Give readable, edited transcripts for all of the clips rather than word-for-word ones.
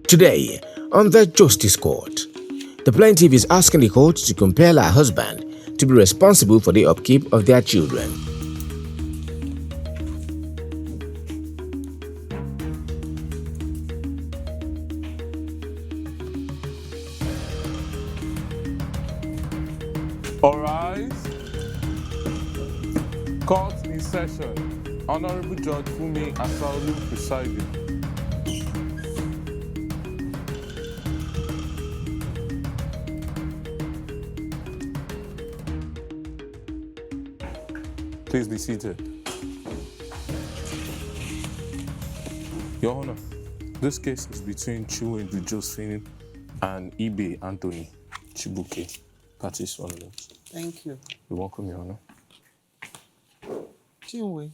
Today, on the Justice Court, the plaintiff is asking the court to compel her husband to be responsible for the upkeep of their children. All rise. Court in session. Honorable Judge Fumi Asaolu presiding. Please be seated. Your Honor, this case is between Chiwendu Josephine and Ibe Anthony Chibuke. Parties on it. Thank you. You're welcome, Your Honor. Chinwe,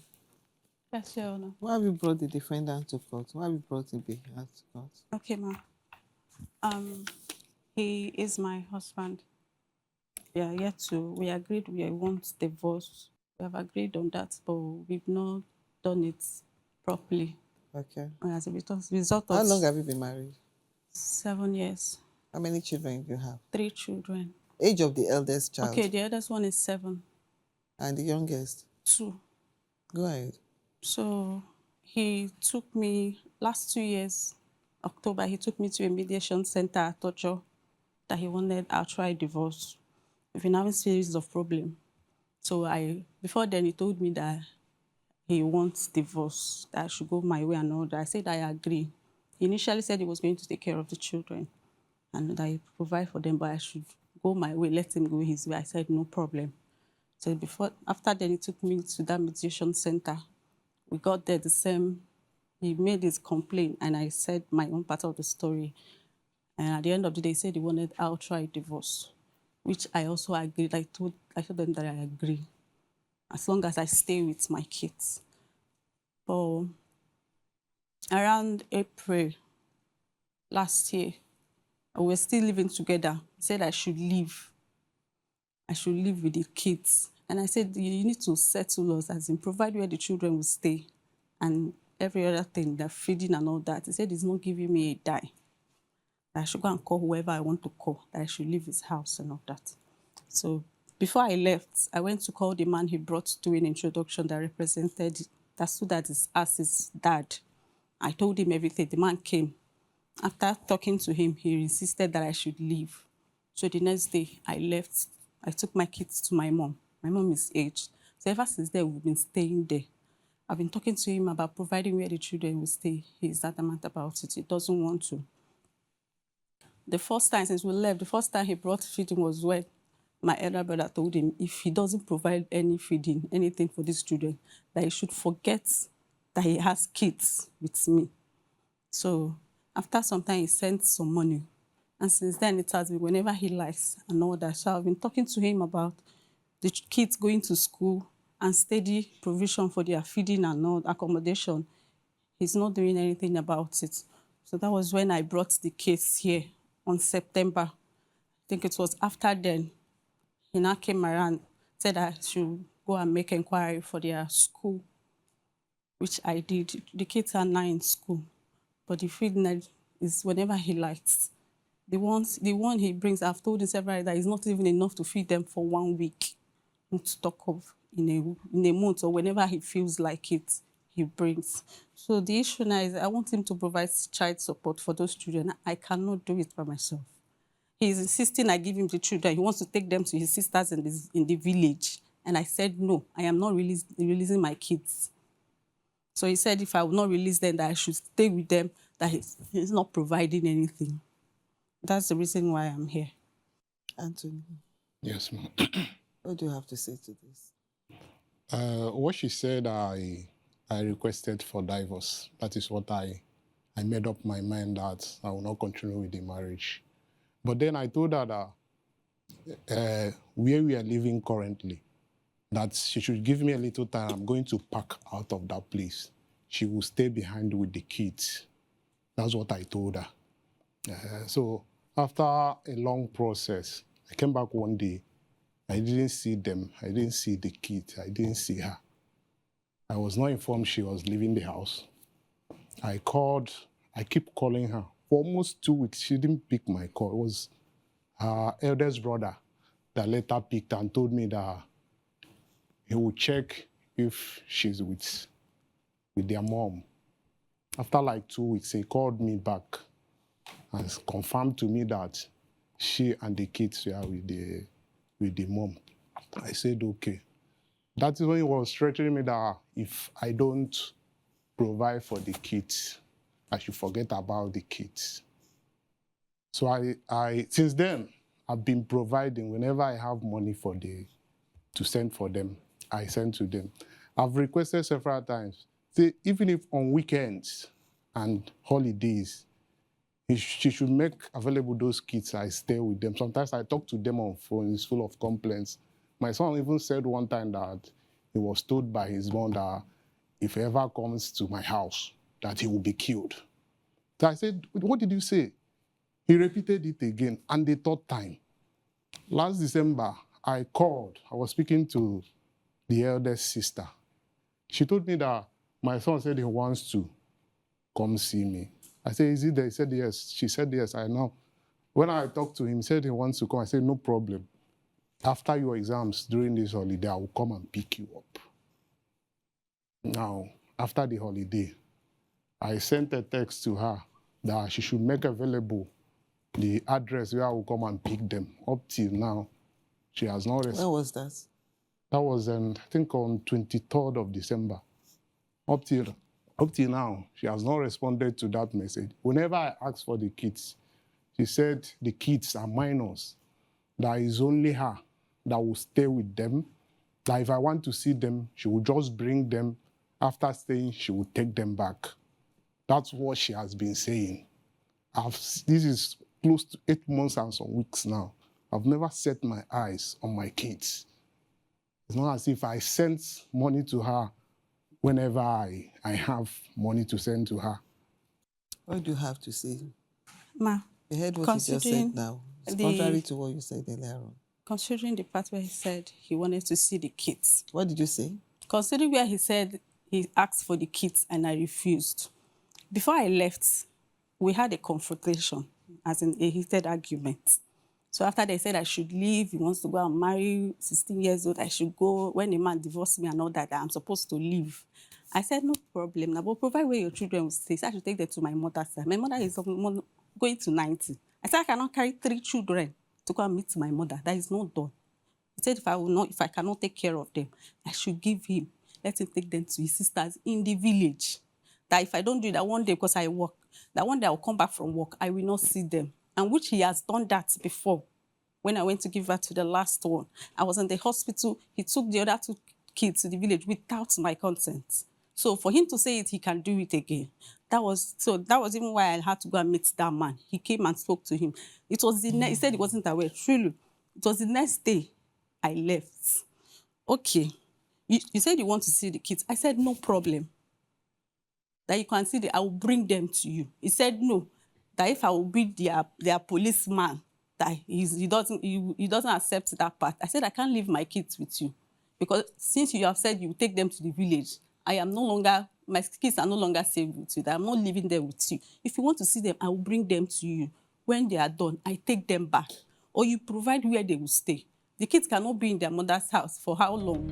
Yes, Your Honor. why have you brought the defendant to court? Why have you brought Ibe to court? Okay, ma'am. He is my husband. We agreed we want divorce. We have agreed on that, but we've not done it properly. Okay. As a result of How long have you been married? 7 years. How many children do you have? 3 children. Age of the eldest child? Okay, the eldest one is 7. And the youngest? 2. Go ahead. So he took me, last 2 years, October, he took me to a mediation center at Tocho that he wanted outright divorce. We've been having a series of problems. So before then, he told me that he wants divorce, that I should go my way and all that. I said I agree. He initially said he was going to take care of the children and that he provide for them, but I should go my way, let him go his way. I said, no problem. So after then, he took me to that mediation center. We got there the same. He made his complaint, and I said my own part of the story. And at the end of the day, he said he wanted outright divorce, which I also agreed. I told them that I agree, as long as I stay with my kids. But around April last year, we were still living together. He said I should leave. I should live with the kids. And I said, you need to settle us, as in provide where the children will stay and every other thing, the feeding and all that. He said he's not giving me a dime. That I should go and call whoever I want to call, that I should leave his house and all that. So before I left, I went to call the man he brought to an introduction that stood as his dad. I told him everything. The man came. After talking to him, he insisted that I should leave. So the next day, I left. I took my kids to my mom. My mom is aged. So ever since then, we've been staying there. I've been talking to him about providing where the children will stay. He's adamant about it. He doesn't want to. The first time since we left, the first time he brought feeding was when my elder brother told him if he doesn't provide any feeding, anything for these children, that he should forget that he has kids with me. So after some time, he sent some money. And since then, it has been whenever he likes and all that. So I've been talking to him about the kids going to school and steady provision for their feeding and all accommodation. He's not doing anything about it. So that was when I brought the case here on September. I think it was after then. He now came around, said I should go and make inquiry for their school, which I did. The kids are now in school, but the feeding is whenever he likes. The one he brings, I've told him several times that it's not even enough to feed them for 1 week. Not to talk of in a month or whenever he feels like it, he brings. So the issue now is I want him to provide child support for those children. I cannot do it by myself. He's insisting I give him the children. He wants to take them to his sisters in the village. And I said, no, I am not releasing my kids. So he said if I will not release them, that I should stay with them, that he's not providing anything. That's the reason why I'm here. Anthony. Yes, ma'am. What do you have to say to this? What she said, I requested for divorce. That is what I made up my mind that I will not continue with the marriage. But then I told her that where we are living currently, that she should give me a little time. I'm going to pack out of that place. She will stay behind with the kids. That's what I told her. So after a long process, I came back one day. I didn't see them. I didn't see the kids. I didn't see her. I was not informed she was leaving the house. I keep calling her. For almost 2 weeks, she didn't pick my call. It was her eldest brother that later picked and told me that he would check if she's with their mom. After like 2 weeks, he called me back and confirmed to me that she and the kids were with the mom. I said, okay. That is when he was threatening me that if I don't provide for the kids, I should forget about the kids. So I since then, I've been providing. Whenever I have money to send for them, I send to them. I've requested several times, say, even if on weekends and holidays, she should make available those kids. I stay with them. Sometimes I talk to them on phone. It's full of complaints. My son even said one time that he was told by his mom that if he ever comes to my house, that he will be killed. So I said, what did you say? He repeated it again, and the third time. Last December, I called. I was speaking to the eldest sister. She told me that my son said he wants to come see me. I said, is he there? He said, yes. She said, yes, I know. When I talked to him, he said he wants to come. I said, no problem. After your exams during this holiday, I will come and pick you up. Now, after the holiday, I sent a text to her that she should make available the address where I will come and pick them. Up till now, she has not responded. When was that? That was, I think, on 23rd of December. Up till now, she has not responded to that message. Whenever I ask for the kids, she said the kids are minors. That is only her that will stay with them. That if I want to see them, she will just bring them. After staying, she will take them back. That's what she has been saying. This is close to 8 months and some weeks now. I've never set my eyes on my kids. It's not as if I send money to her whenever I have money to send to her. What do you have to say? Ma, You heard what you just said now. It's contrary to what you said earlier on. Considering the part where he said he wanted to see the kids. What did you say? Considering where he said he asked for the kids and I refused. Before I left, we had a confrontation, as in a heated argument. So after they said I should leave, he wants to go and marry, 16 years old, I should go. When a man divorced me and all that, I'm supposed to leave. I said, no problem. Now, but provide where your children will stay. So I should take them to my mother's side. My mother is going to 90. I said, I cannot carry 3 children to go and meet my mother. That is not done. He said, if I cannot take care of them, I should give him, let him take them to his sisters in the village. That if I don't do that one day, because I work, that one day I will come back from work, I will not see them. And which he has done that before. When I went to give birth to the last one, I was in the hospital. He took the other 2 kids to the village without my consent. So for him to say it, he can do it again. That was even why I had to go and meet that man. He came and spoke to him. It was he said he wasn't aware. Truly, it was the next day I left. Okay, you said you want to see the kids. I said no problem. That you can see I will bring them to you. He said no. That if I will be their policeman, that he doesn't accept that part. I said I can't leave my kids with you because since you have said you take them to the village, my kids are no longer safe with you. That I'm not living there with you. If you want to see them, I will bring them to you. When they are done, I take them back, or you provide where they will stay. The kids cannot be in their mother's house for how long?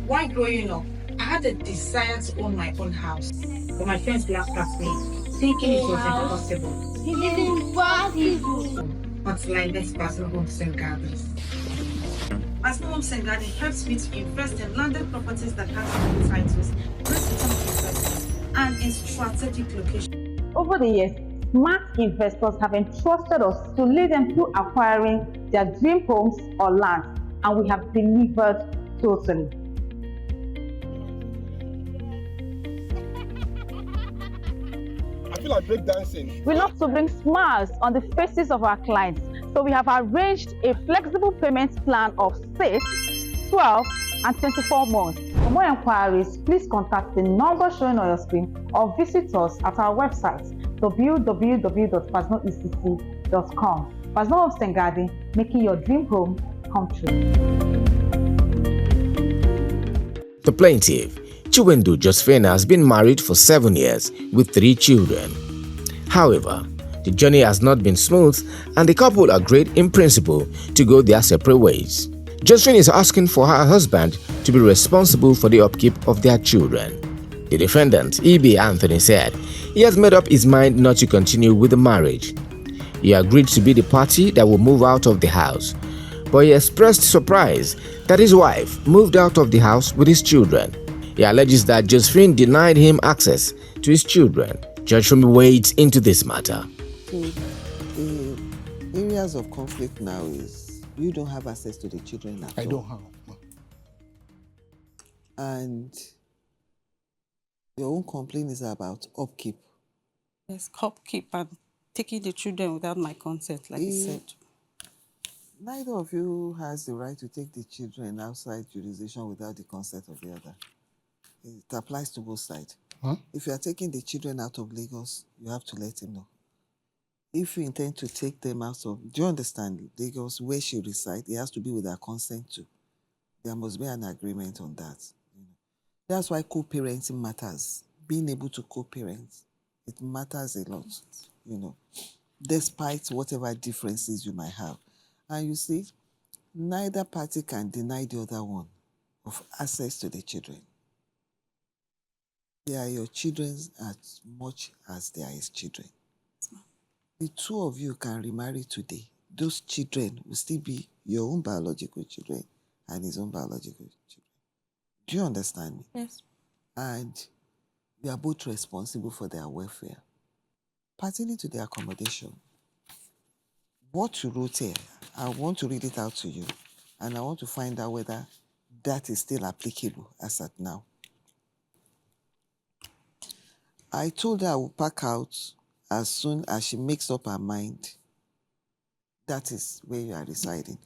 While growing up, I had a desire to own my own house, but my friends laughed at me, thinking it was impossible. Until I left Personal Homes and Gardens. Personal Homes and Gardens helps me to invest in landed properties that have good titles, resident investments, and in strategic locations. Over the years, smart investors have entrusted us to lead them through acquiring their dream homes or lands, and we have delivered totally. I feel like breakdancing. We love to bring smiles on the faces of our clients, so we have arranged a flexible payment plan of 6, 12, and 24 months. For more inquiries, please contact the number showing on your screen or visit us at our website www.fasnoecc.com. Fasno Homes and Garden, making your dream home come true. The Plaintiff, Chiwendu Josephine has been married for 7 years with 3 children. However, the journey has not been smooth and the couple agreed in principle to go their separate ways. Josephine is asking for her husband to be responsible for the upkeep of their children. The defendant, E.B. Anthony, said he has made up his mind not to continue with the marriage. He agreed to be the party that will move out of the house, but he expressed surprise that his wife moved out of the house with his children. He alleges that Josephine denied him access to his children. Judge Fumi wades into this matter. So the areas of conflict now is you don't have access to the children at all. I don't have. And your own complaint is about upkeep. Yes, upkeep and taking the children without my consent, like you said. Neither of you has the right to take the children outside jurisdiction without the consent of the other. It applies to both sides. Huh? If you are taking the children out of Lagos, you have to let him know. If you intend to take them out of, do you understand, Lagos, where she resides, it has to be with her consent too. There must be an agreement on that. That's why co-parenting matters. Being able to co-parent, it matters a lot, despite whatever differences you might have. And you see, neither party can deny the other one of access to the children. They are your children as much as they are his children. The two of you can remarry today. Those children will still be your own biological children and his own biological children. Do you understand me? Yes. And you are both responsible for their welfare. Pertaining to the accommodation, what you wrote here, I want to read it out to you, and I want to find out whether that is still applicable as at now. I told her I will pack out as soon as she makes up her mind. That is where you are residing.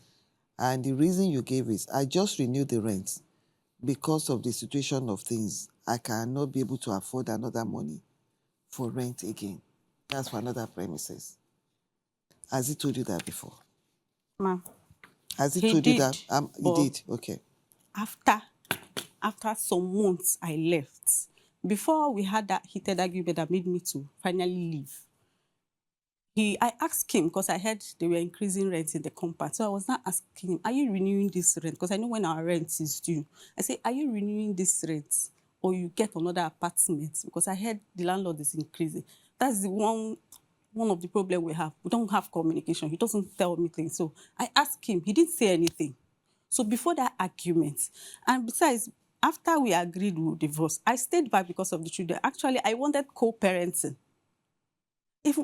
And the reason you gave is, I just renewed the rent. Because of the situation of things, I cannot be able to afford another money for rent again. That's for another premises. Has he told you that before? Ma'am. Has he told you that? He did, okay. After some months, I left. Before we had that heated argument that made me to finally leave, I asked him, because I heard they were increasing rent in the compound. So I was not asking him, are you renewing this rent? Because I know when our rent is due. I say, are you renewing this rent? Or you get another apartment? Because I heard the landlord is increasing. That's the one of the problems we have. We don't have communication. He doesn't tell me things. So I asked him. He didn't say anything. So before that argument, and besides, after we agreed we would divorce, I stayed back because of the children. Actually, I wanted co-parenting.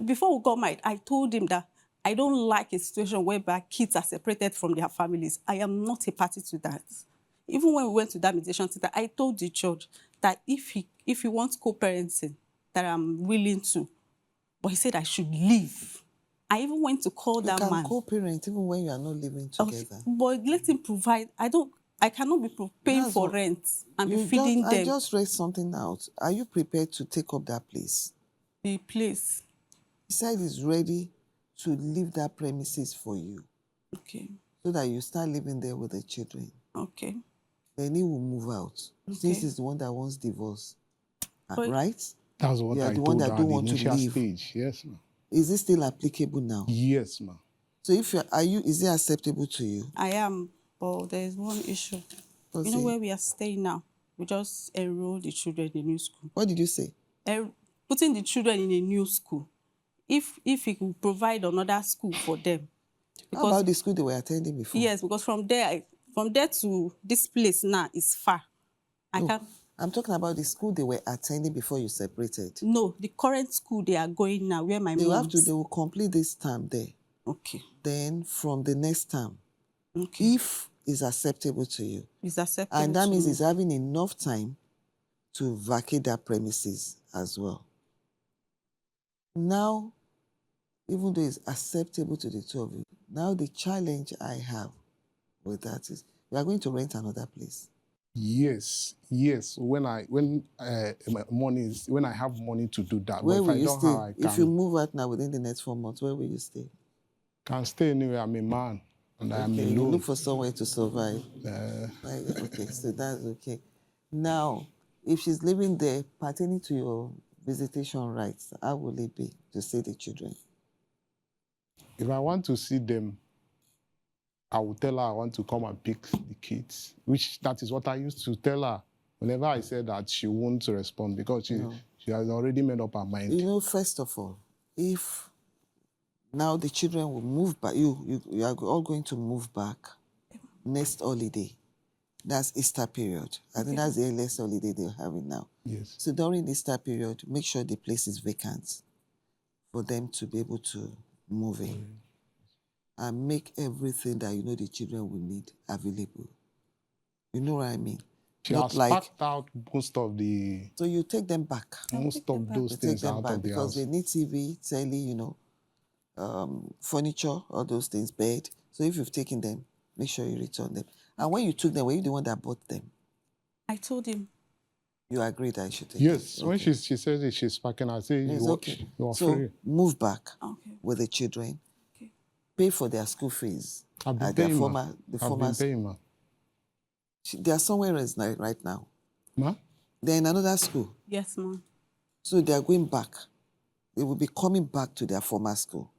Before we got married, I told him that I don't like a situation whereby kids are separated from their families. I am not a party to that. Even when we went to that mediation center, I told the judge that if he wants co-parenting, that I'm willing to. But he said I should leave. I even went to call that man. You can co-parent even when you are not living together. But let him provide. I cannot be paying for rent and be feeding them. I just read something out. Are you prepared to take up that place? The place. He said he's ready to leave that premises for you. Okay. So that you start living there with the children. Okay. Then he will move out. Okay. Since he's the one that wants divorce. Right? That's what I told her at the initial stage. Yes, ma'am. Is it still applicable now? Yes, ma'am. So if is it acceptable to you? I am, but there is one issue. You know where we are staying now? We just enrolled the children in a new school. What did you say? Putting the children in a new school. If he could provide another school for them. How about the school they were attending before? Yes, because from there to this place now is far. I'm talking about the school they were attending before you separated. No, the current school they are going now, where my mom is. They will complete this term there. Okay. Then from the next term, okay, if it's acceptable to you. It's acceptable. And that means he's having enough time to vacate that premises as well. Now, even though it's acceptable to the two of you, now the challenge I have with that is we are going to rent another place. Yes. When I have money to do that. Where but will if you I don't stay? have, I can, if you move out now within the next 4 months, where will you stay? Can stay anywhere. I'm a man and I am alone. You look for somewhere to survive. Okay, so that's okay. Now, if she's living there pertaining to your visitation rights, how will it be to see the children? If I want to see them, I will tell her I want to come and pick the kids, which that is what I used to tell her. Whenever I said that, she won't respond because she has already made up her mind. You know, first of all, if now the children will move back, you are all going to move back next holiday. That's Easter period. I think that's the earliest holiday they're having now. Yes. So during Easter period, make sure the place is vacant for them to be able to move in. And make everything that you know the children will need available. You know what I mean? She Not has like packed out most of the... So you take them back. Most of those You take things them out back of the because house. they need TV, telly, you know, furniture, all those things, bed. So if you've taken them, make sure you return them. And when you took them, were you the one that bought them? I told him. You agreed that I should take Yes, them? when she says it, she's packing, I say, It's okay. you are So free. move back Okay. with the children. Okay. Pay for their school fees. I've been at their paying, former, ma. the I've former been paying, ma. They are somewhere else right now. Ma? They're in another school. Yes, ma'am. So they are going back. They will be coming back to their former school.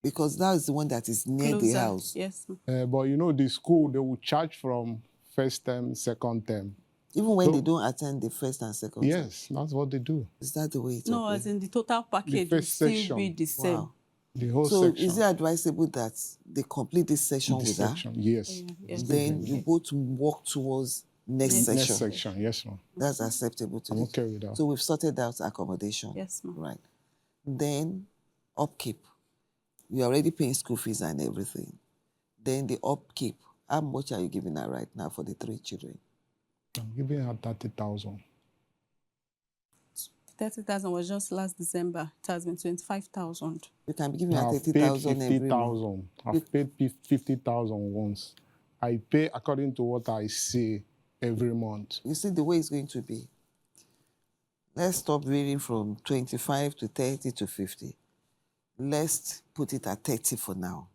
Because that is the one that is near the house. Yes, ma'am. But you know, the school, they will charge from first term, second term. Even when they don't attend the first and second term. Yes, that's what they do. Is that the way it's No, as in the total package will still be the same. Wow. The whole so section. is it advisable that they complete this session with her? Yes. Yes. Then you both walk towards next session. Next section, yes, ma'am. That's acceptable to I'm you. okay with that. So we've sorted out accommodation. Yes, ma'am. Right. Then upkeep. You're already paying school fees and everything. Then the upkeep. How much are you giving her right now for the 3 children? I'm giving her 30,000. 30,000 was just last December. It has been 25,000. You can be giving her I've 30,000 paid every month. 50,000. I've paid 50,000 once. I pay according to what I say every month. You see the way it's going to be. Let's stop reading from 25 to 30 to 50. Let's put it at 30 for now,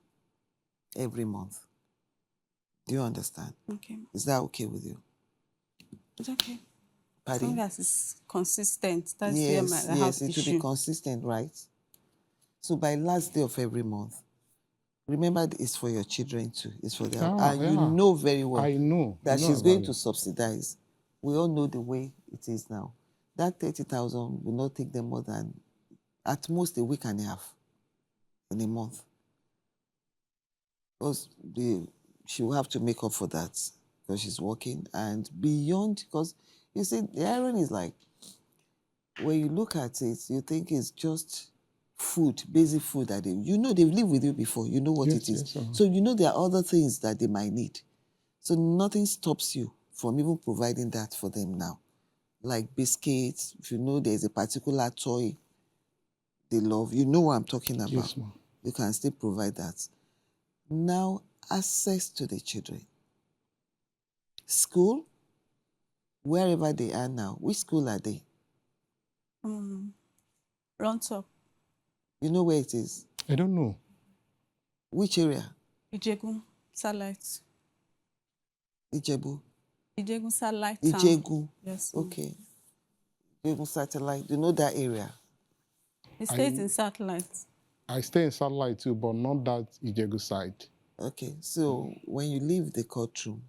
every month. Do you understand? Okay. Is that okay with you? It's okay. Pardon? As long as it's consistent, that's Yes, where I have it issue. will be consistent, right? So by last day of every month, remember it's for your children too. It's for them. And you know very well I know. that I know she's going about to it. subsidize. We all know the way it is now. That 30,000 will not take them more than at most a week and a half in a month. Because she will have to make up for that because she's working and beyond, because you see, the irony is like, when you look at it, you think it's just food, basic food that you know they've lived with you before, you know what Yes, it is. yes, uh-huh. So you know there are other things that they might need. So nothing stops you from even providing that for them now. Like biscuits, if you know there's a particular toy they love, you know what I'm talking about. Yes, ma'am. You can still provide that. Now, access to the children. School, wherever they are now, which school are they? Round top. You know where it is? I don't know. Which area? Ijegun, Satellite. Ijebu? Ijegun, Satellite town. Ijegun. Yes. Okay. Ijegun Satellite. You know that area? It stays in Satellite. I stay in Satellite too, but not that Ijegu side. Okay. So when you leave the courtroom,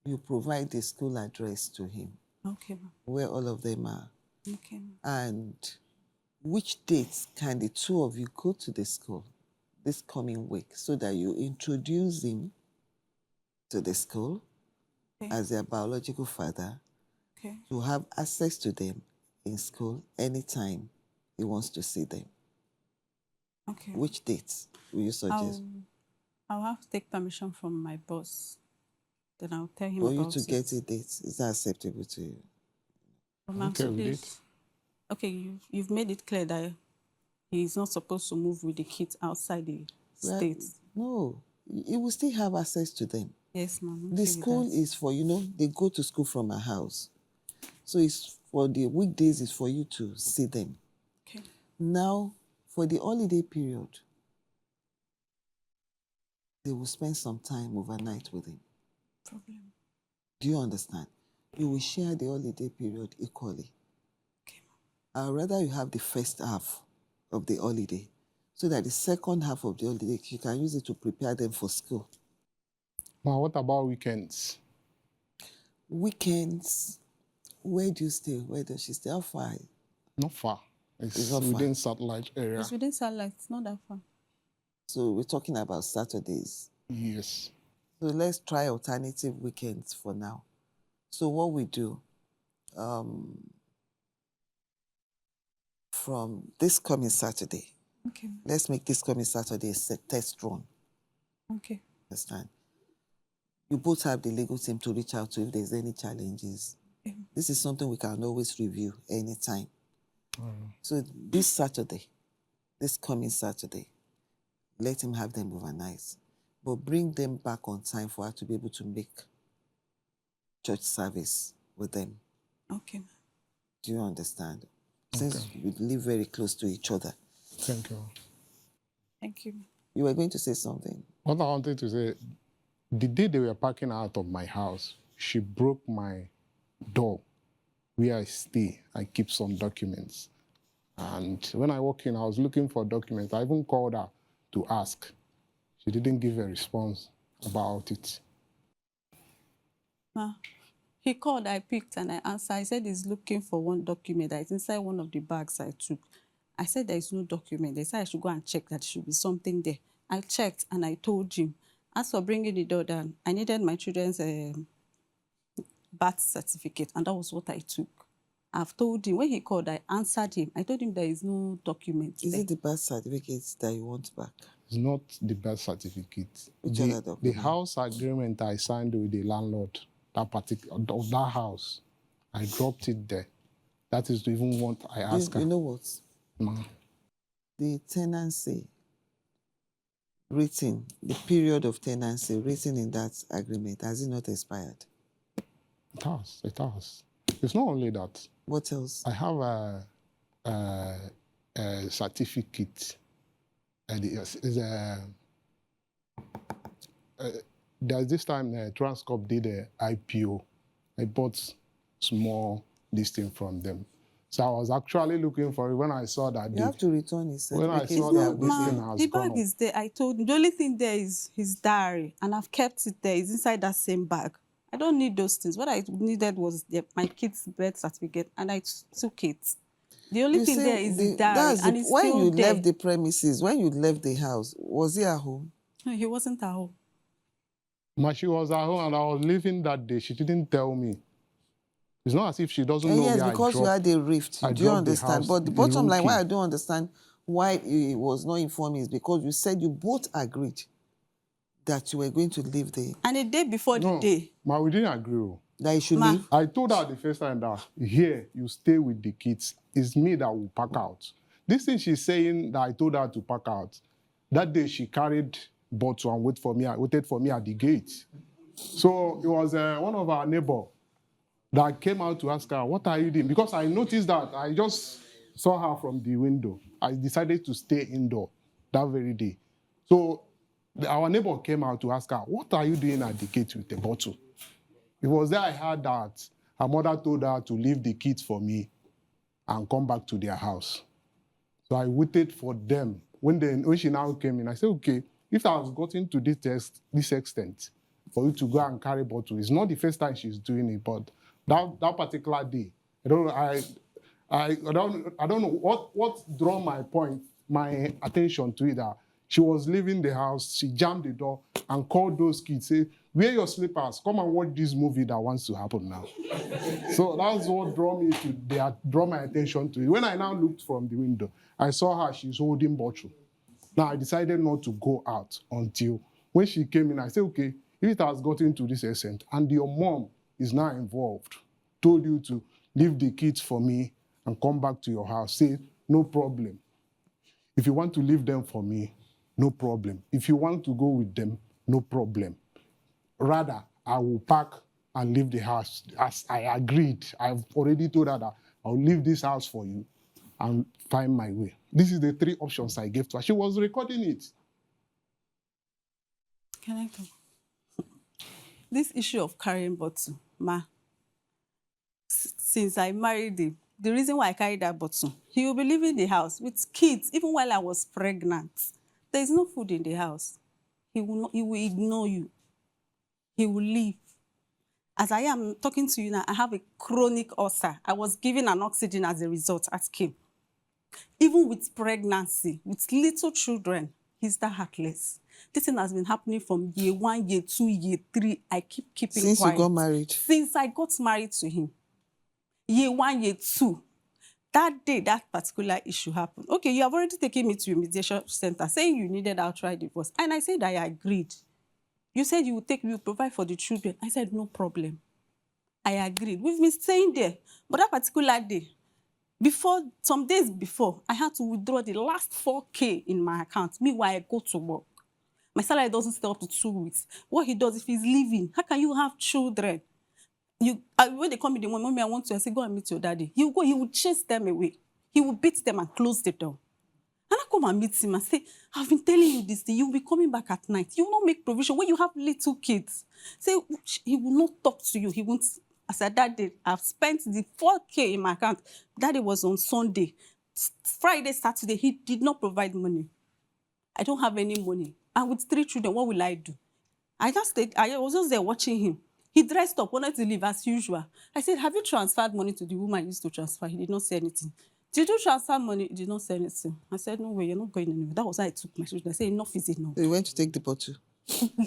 you provide the school address to him. Okay, ma'am. Where all of them are. Okay, ma'am. And which dates can the two of you go to the school this coming week so that you introduce him to the school as their biological father to have access to them in school anytime he wants to see them? Okay. Which dates will you suggest? I'll have to take permission from my boss. Then I'll tell him For about you to get a date, is that acceptable to you? Ma'am, Okay, so with please, it. okay, you've made it clear that he's not supposed to move with the kids outside the state. No, he will still have access to them. Yes, ma'am. The school is for, you know, they go to school from a house. So it's for the weekdays, it's for you to see them. Okay. Now, for the holiday period, they will spend some time overnight with him. Problem. Do you understand? You will share the holiday period equally. Okay. I'd rather you have the first half of the holiday so that the second half of the holiday, you can use it to prepare them for school. Ma, what about weekends? Weekends, where do you stay? Where does she stay? How far? Not far. It's not far. within satellite area. It's within satellite, it's not that far. So we're talking about Saturdays. Yes. So let's try alternative weekends for now. So what we do, from this coming Saturday, Okay. let's make this coming Saturday a test run. Okay. Understand? You both have the legal team to reach out to if there's any challenges. Okay. This is something we can always review anytime. So this Saturday, this coming Saturday, let him have them overnight. But bring them back on time for her to be able to make church service with them. Okay. Do you understand? Since you live very close to each other. Thank you. Thank you. You were going to say something. What I wanted to say, the day they were parking out of my house, she broke my door where I stay. I keep some documents. And when I walk in, I was looking for documents. I even called her to ask. She didn't give a response about it. He called, I picked, and I answered. I said he's looking for one document that is inside one of the bags I took. I said there is no document. They said I should go and check that there should be something there. I checked and I told him. As for bringing the door down, I needed my children's birth certificate, and that was what I took. I've told him, when he called, I answered him. I told him there is no document. Is it the birth certificate that you want back? It's not the birth certificate. Which other The document? house agreement I signed with the landlord, that particular of that house, I dropped it there. That is even what I asked her. You know what? Ma. The tenancy written, the period of tenancy written in that agreement, has it not expired? It has. It has. It's not only that. What else? I have a certificate. There's this time Transcorp did an IPO. I bought small this thing from them. So I was actually looking for it when I saw that. You have to return his When I certificate. saw that this Ma, thing has the gone bag up. is there. I told him the only thing there is his diary, and I've kept it there. It's inside that same bag. I don't need those things. What I needed was my kid's birth certificate, and I took it. The only thing there is the diary, and it's when still you there. left the premises, when you left the house, was he at home? No, he wasn't at home. Ma, she was at home and I was leaving that day. She didn't tell me. It's not as if she doesn't know Yes, where because you had a rift. I Do you dropped the understand? house, But the the bottom room line, key. why I don't understand why he was not informed is because you said you both agreed that you were going to leave the... And a day before the day. Ma, we didn't agree. Oh. That you should Ma. leave? I told her the first time that here, you stay with the kids. It's me that will pack out. This thing she's saying that I told her to pack out, that day she carried bottle and waited for me at the gate. So it was one of our neighbor that came out to ask her, what are you doing? Because I noticed that I just saw her from the window. I decided to stay indoor that very day. So our neighbor came out to ask her, what are you doing at the gate with the bottle? It was there I heard that her mother told her to leave the kids for me and come back to their house. So I waited for them. When she now came in, I said, okay, if I was gotten to this extent, for you to go and carry bottle, it's not the first time she's doing it, but that particular day, I don't know what drew my attention to it. That she was leaving the house, she jammed the door and called those kids, say, wear your slippers, come and watch this movie that wants to happen now. So that's what drew my attention to it. When I now looked from the window, I saw her, she's holding bottle. Now I decided not to go out until when she came in, I said, okay, if it has gotten to this extent and your mom is now involved, told you to leave the kids for me and come back to your house, say, no problem. If you want to leave them for me, no problem. If you want to go with them, no problem. Rather, I will pack and leave the house as I agreed. I've already told her that I'll leave this house for you and find my way. This is the 3 options I gave to her. She was recording it. Can I go? This issue of carrying bottle, Ma, since I married him, the reason why I carried that bottle, he will be leaving the house with kids, even while I was pregnant. There is no food in the house. He will ignore you. He will leave. As I am talking to you now, I have a chronic ulcer. I was given an oxygen as a result at Kim. Even with pregnancy, with little children, he's that heartless. This thing has been happening from year 1, year 2, year 3. I keep keeping quiet. Since you got married? Since I got married to him. Year 1, year 2. That day, that particular issue happened. Okay, you have already taken me to a mediation center saying you needed outright divorce. And I said I agreed. You said you would provide for the children. I said, no problem. I agreed. We've been staying there. But that particular day, some days before, I had to withdraw the last 4K in my account. Meanwhile, I go to work. My salary doesn't stay up to 2 weeks. What he does, if he's leaving, how can you have children? When they come in the morning, Mommy, I want to, I say, go and meet your daddy. He will go, he will chase them away. He will beat them and close the door. And I come and meet him and say, I've been telling you this thing. You will be coming back at night. You will not make provision when you have little kids. Say, he will not talk to you. He won't. I said, that day, I've spent the 4K in my account. That day was on Sunday. Friday, Saturday, he did not provide money. I don't have any money. And with 3 children, what will I do? I was just there watching him. He dressed up, wanted to leave as usual. I said, have you transferred money to the woman you used to transfer? He did not say anything. Did you transfer money? He did not say anything. I said, no way, you're not going anywhere. That was how I took my children. I said, enough is enough. So you went to take the bottle?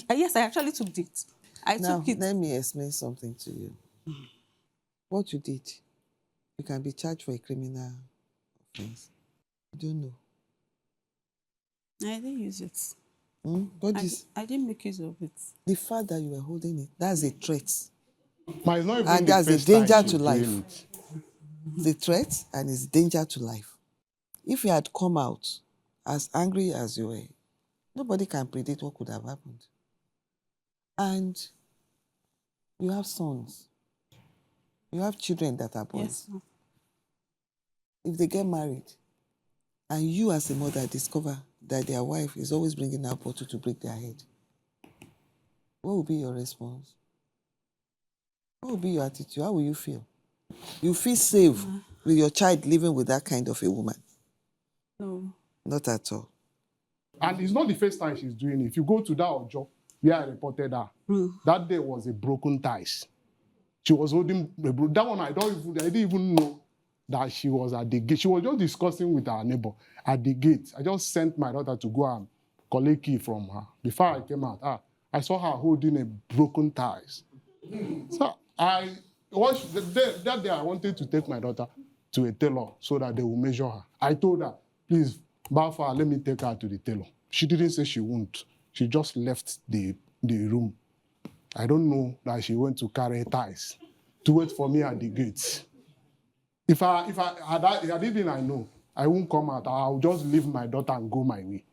Yes, I actually took it. Now, let me explain something to you. What you did, you can be charged for a criminal offense. You don't know. I didn't use it. I didn't make use of it. The fact that you were holding it, that's a threat. But it's not even And the that's a first time danger she's to life. doing it. The threat and it's danger to life. If you had come out as angry as you were, nobody can predict what could have happened. And you have sons. You have children that are boys. Yes. If they get married and you as a mother discover that their wife is always bringing out bottle to break their head, what will be your response? What will be your attitude? How will you feel? You feel safe with your child living with that kind of a woman? No. Not at all. And it's not the first time she's doing it. If you go to that Ojo, where I reported her, that day was a broken ties. She was holding that one. I didn't even know that she was at the gate. She was just discussing with her neighbor at the gate. I just sent my daughter to go and collect key from her. Before I came out, I saw her holding a broken ties. So that day I wanted to take my daughter to a tailor so that they will measure her. I told her, please, Bafa, let me take her to the tailor. She didn't say she won't. She just left the room. I don't know that she went to carry ties to wait for me at the gates. If I didn't, I know, I won't come out. I'll just leave my daughter and go my way.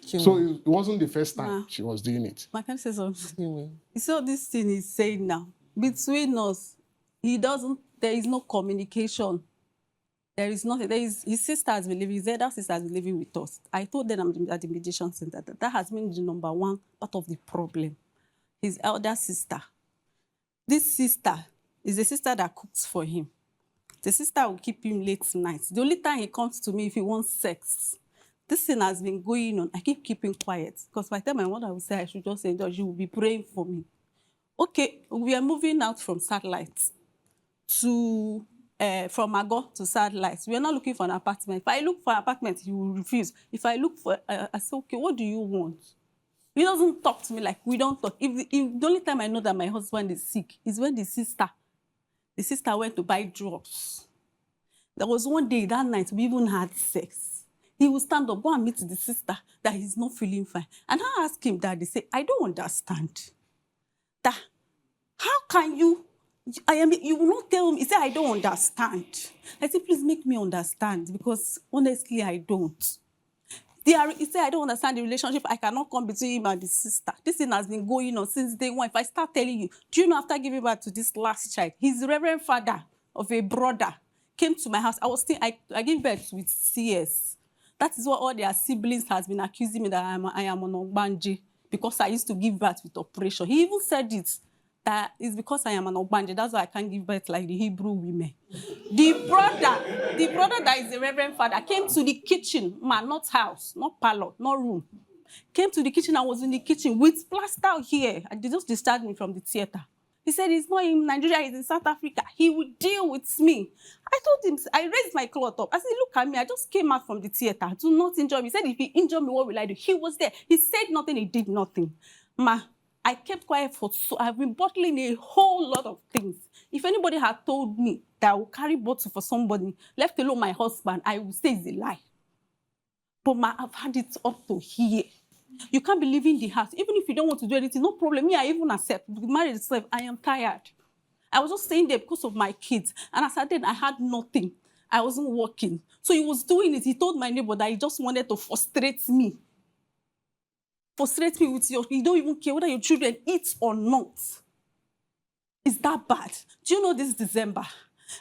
So it wasn't the first time she was doing it. I can say something. You see what this thing is saying now? Between us, there is no communication. There is nothing. His sister has been living, his elder sister has been living with us. I told them at the mediation center that has been the number one part of the problem. His elder sister. This sister is the sister that cooks for him. The sister will keep him late nights. The only time he comes to me if he wants sex. This thing has been going on. I keep keeping quiet. Because by the time my mother will say I should just enjoy, she will be praying for me. Okay, we are moving out from Satellites to from Ago to Satellites. We are not looking for an apartment. If I look for an apartment, he will refuse. If I look for, I say, okay, what do you want? He doesn't talk to me like we don't talk. If the only time I know that my husband is sick is when the sister went to buy drugs. There was one day, that night, we even had sex. He will stand up, go and meet the sister that he's not feeling fine. And I ask him that, they say, I don't understand. That, how can you, you will not tell me, he said, I don't understand. I said, please make me understand, because honestly, I don't. He said, I don't understand the relationship. I cannot come between him and the sister. This thing has been going on since day one. If I start telling you, do you know after giving birth to this last child, his reverend father of a brother came to my house. I gave birth with CS. That is what all their siblings has been accusing me that I am on Ogbanji because I used to give birth with operation. He even said it. that is because I am an Ogbanje. That's why I can't give birth like the Hebrew women. The brother that is the Reverend Father came to the kitchen, man, not house, not parlor, not room. Came to the kitchen. I was in the kitchen with plaster here. They just discharged me from the theater. He said he's not in Nigeria, he's in South Africa. He would deal with me. I told him, I raised my cloth up. I said, look at me, I just came out from the theater. Do not injure me. He said, if he injure me, what will I do? He was there. He said nothing, he did nothing. I kept quiet I've been bottling a whole lot of things. If anybody had told me that I will carry bottle for somebody, left alone my husband, I would say it's a lie. But I've had it up to here. You can't be leaving the house. Even if you don't want to do anything, no problem. Me, I even accept. Marriage itself, I am tired. I was just staying there because of my kids. And as I did, I had nothing. I wasn't working. So he was doing it. He told my neighbor that he just wanted to frustrate me. Frustrate me with you don't even care whether your children eat or not. Is that bad? Do you know this December?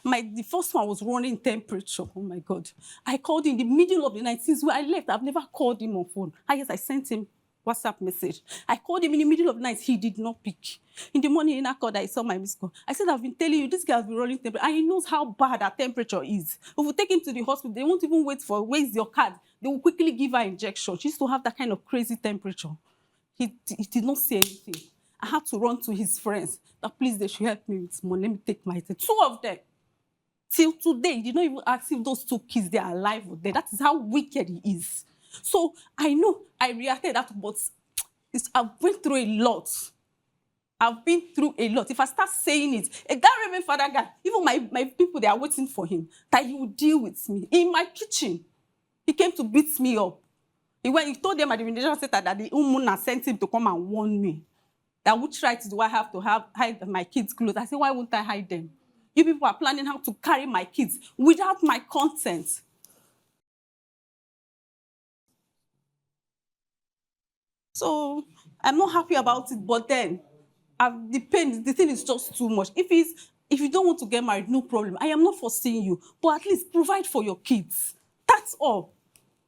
The first one was running temperature. Oh my God. I called in the middle of the night. Since I left, I've never called him on phone. I sent him WhatsApp message. I called him in the middle of the night. He did not pick. In the morning, I called. I saw my missed call. I said, I've been telling you, this guy has been running temperature. And he knows how bad our temperature is. If we take him to the hospital, they won't even wait for, where's your card? They will quickly give her injection. She used to have that kind of crazy temperature. He did not say anything. I had to run to his friends. That please, they should help me with money. Let me take my test. 2 of them. Till today, he did not even ask if those 2 kids, they are alive or dead. That is how wicked he is. So I know I reacted that, but I've went through a lot. I've been through a lot. If I start saying it, that Reverend Father guy, even my people, they are waiting for him, that he will deal with me. In my kitchen, he came to beat me up. He told them at the mediation center that the Umuna sent him to come and warn me. That which right do I have to hide my kids' clothes? I said, why won't I hide them? You people are planning how to carry my kids without my consent. So I'm not happy about it, but then the thing is just too much. If you don't want to get married, no problem. I am not forcing you, but at least provide for your kids. That's all.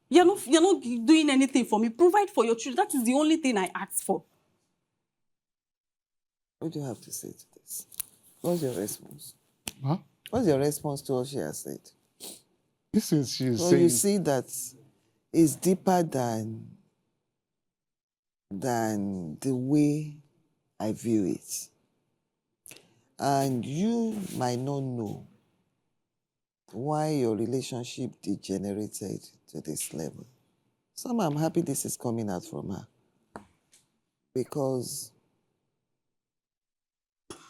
You're not doing anything for me. Provide for your children. That is the only thing I ask for. What do you have to say to this? What's your response? Huh? What's your response to what she has said? She's So saying... you see that it's deeper than the way I view it. And you might not know why your relationship degenerated to this level. I'm happy this is coming out from her. Because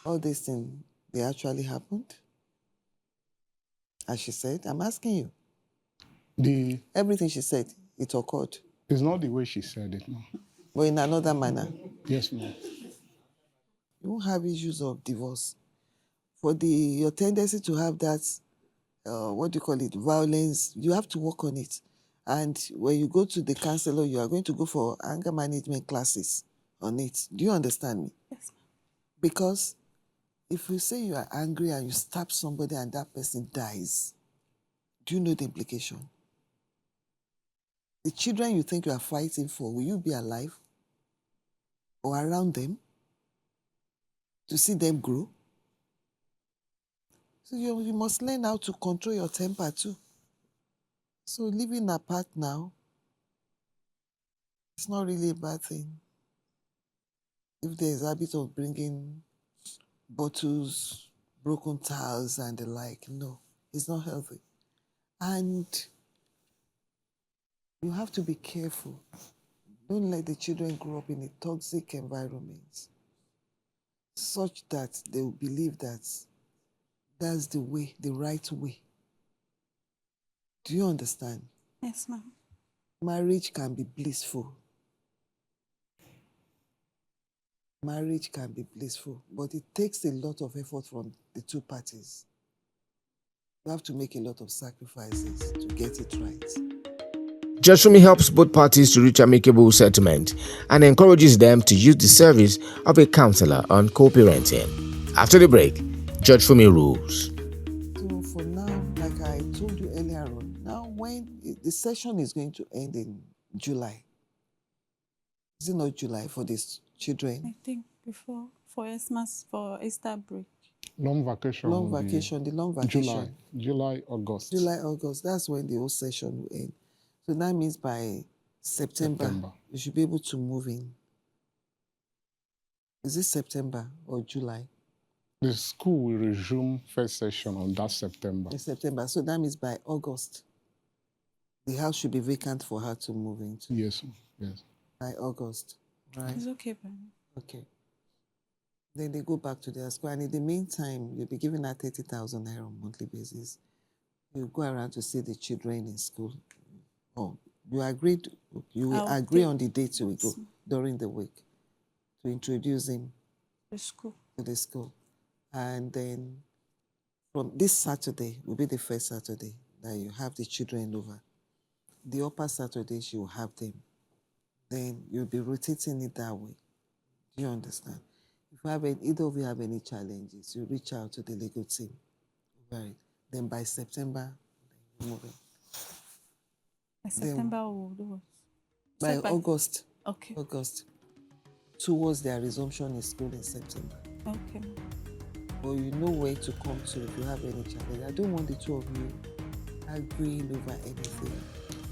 all these things, they actually happened. As she said, I'm asking you. Everything she said, it occurred. It's not the way she said it, no. But in another manner. Yes, ma'am. You won't have issues of divorce. For your tendency to have that, violence, you have to work on it. And when you go to the counselor, you are going to go for anger management classes on it. Do you understand me? Yes. Because if you say you are angry and you stab somebody and that person dies, do you know the implication? The children you think you are fighting for, will you be alive or around them to see them grow? So you must learn how to control your temper too. So living apart now, it's not really a bad thing. If there's a habit of bringing bottles, broken tiles and the like, no, it's not healthy. And you have to be careful. Don't let the children grow up in a toxic environment such that they will believe that that's the way, the right way. Do you understand? Yes, ma'am. Marriage can be blissful. Marriage can be blissful, but it takes a lot of effort from the 2 parties. You have to make a lot of sacrifices to get it right. Judge Fumi helps both parties to reach amicable settlement and encourages them to use the service of a counselor on co-parenting. After the break, Judge Fumi rules. So for now, like I told you earlier on, now when the session is going to end in July, is it not July for these children? I think before for Christmas, for Easter break. Long vacation. The long vacation. July, August. July, August. That's when the whole session will end. So that means by September, you should be able to move in. Is it September or July? The school will resume first session on that September. In September. So that means by August, the house should be vacant for her to move into. Yes, yes. By August, right? It's okay, Brian. Okay. Then they go back to their school, and in the meantime, you'll be giving her 30,000 naira on a monthly basis. You go around to see the children in school. Oh, you agreed. You will agree on the date you will go during the week to introduce him to the school. And then from this Saturday will be the first Saturday that you have the children over. The upper Saturdays you will have them. Then you'll be rotating it that way. Do you understand? If you have either of you have any challenges, you reach out to the legal team. Right. Then by September, you move in. By September we'll do what? By August. Okay. August. Towards their resumption in school in September. Okay. But you know where to come to if you have any challenge. I don't want the two of you agreeing over anything.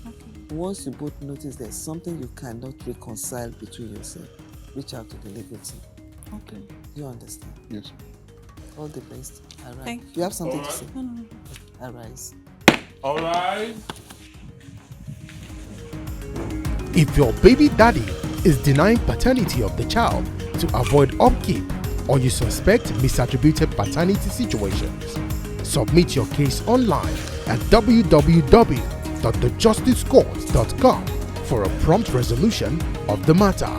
Okay. Once you both notice there's something you cannot reconcile between yourself, reach out to the legal team. Okay. Do you understand? Yes. All the best. All right. Thank you. You have something to say? No. Arise. All right. If your baby daddy is denying paternity of the child to avoid upkeep, or you suspect misattributed paternity situations, submit your case online at www.thejusticecourt.com for a prompt resolution of the matter.